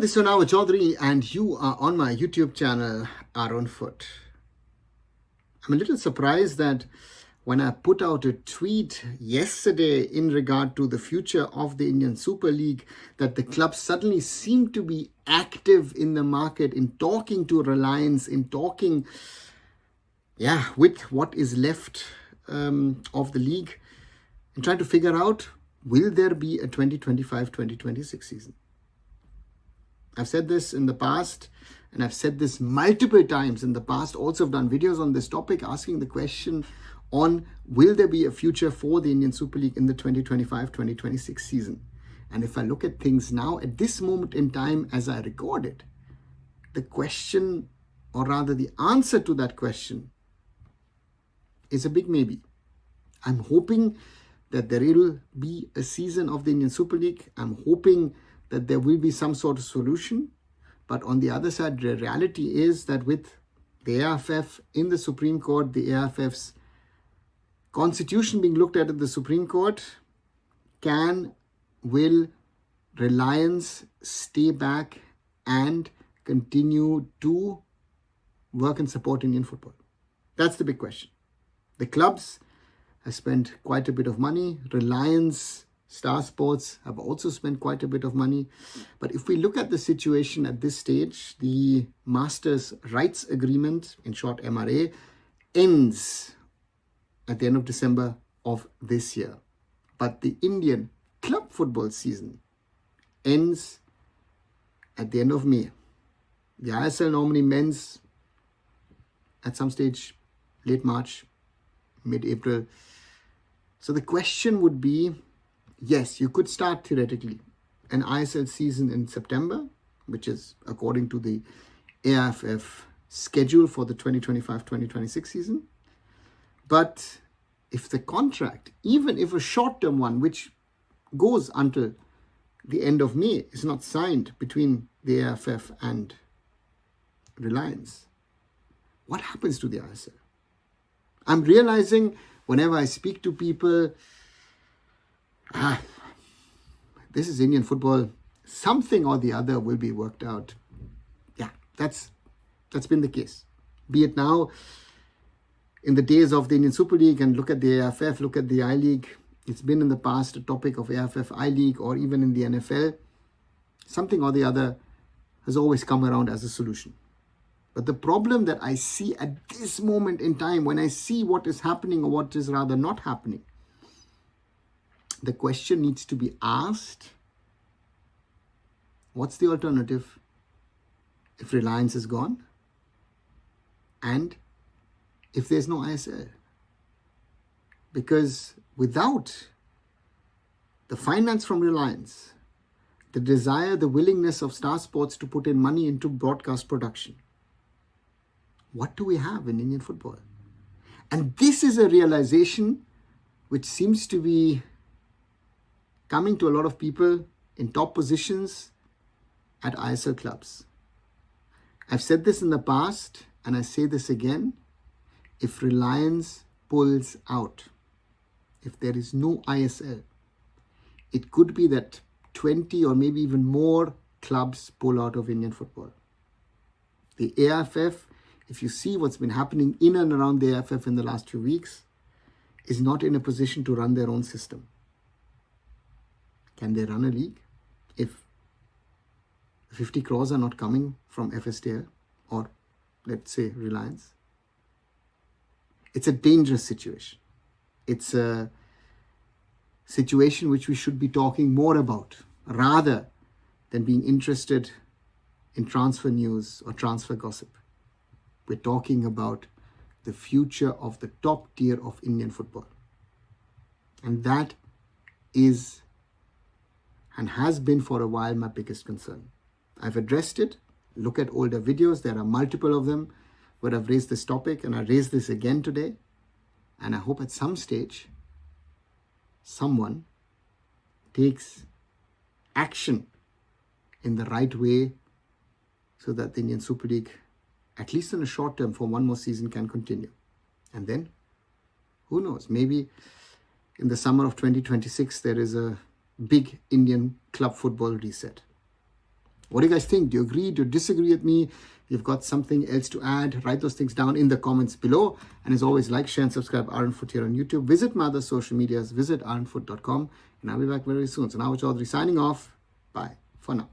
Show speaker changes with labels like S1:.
S1: this is Arunava Chaudhuri and you are on my YouTube channel, Arunfoot. I'm a little surprised that when I put out a tweet yesterday in regard to the future of the Indian Super League, that the clubs suddenly seem to be active in the market, in talking to Reliance, in talking, with what is left of the league, and trying to figure out, will there be a 2025-2026 season? I've said this in the past, and I've said this multiple times in the past. Also, I've done videos on this topic asking the question on, will there be a future for the Indian Super League in the 2025-2026 season? And if I look at things now, at this moment in time, as I record it, the question, or rather the answer to that question, is a big maybe. I'm hoping that there will be a season of the Indian Super League. I'm hoping that there will be some sort of solution. But on the other side, the reality is that with the AIFF in the Supreme Court, the AIFF's constitution being looked at the Supreme Court, will Reliance stay back and continue to work and support Indian football? That's the big question. The clubs have spent quite a bit of money. Reliance, Star Sports have also spent quite a bit of money. But if we look at the situation at this stage, the Masters Rights Agreement, in short MRA, ends at the end of December of this year. But the Indian club football season ends at the end of May. The ISL normally ends at some stage late March, mid-April. So the question would be, yes, you could start theoretically an ISL season in September, which is according to the AIFF schedule for the 2025-2026 season. But if the contract, even if a short-term one, which goes until the end of May, is not signed between the AIFF and Reliance, what happens to the ISL? I'm realizing whenever I speak to people, this is Indian football, something or the other will be worked out. Yeah, that's been the case. Be it now in the days of the Indian Super League, and look at the AIFF, look at the I-League. It's been in the past a topic of AIFF, I-League, or even in the NFL. Something or the other has always come around as a solution. But the problem that I see at this moment in time, when I see what is happening or what is rather not happening, the question needs to be asked, what's the alternative if Reliance is gone and if there's no ISL? Because without the finance from Reliance, the desire, the willingness of Star Sports to put in money into broadcast production, what do we have in Indian football? And this is a realization which seems to be coming to a lot of people in top positions at ISL clubs. I've said this in the past, and I say this again. If Reliance pulls out, if there is no ISL, it could be that 20 or maybe even more clubs pull out of Indian football. The AIFF, if you see what's been happening in and around the AIFF in the last few weeks, is not in a position to run their own system. Can they run a league if 50 crores are not coming from FSDL or, let's say, Reliance? It's a dangerous situation. It's a situation which we should be talking more about rather than being interested in transfer news or transfer gossip. We're talking about the future of the top tier of Indian football. And that is and has been for a while my biggest concern. I've addressed it. Look at older videos. There are multiple of them where I've raised this topic, and I raised this again today. And I hope at some stage, someone takes action in the right way so that the Indian Super League, at least in a short term, for one more season, can continue. And then, who knows, maybe in the summer of 2026, there is a big Indian club football reset. What do you guys think? Do you agree? Do you disagree with me? If you've got something else to add, write those things down in the comments below. And as always, like, share, and subscribe Arunfoot here on YouTube. Visit my other social medias. Visit arunfoot.com. And I'll be back very soon. So now Chaudhuri signing off. Bye for now.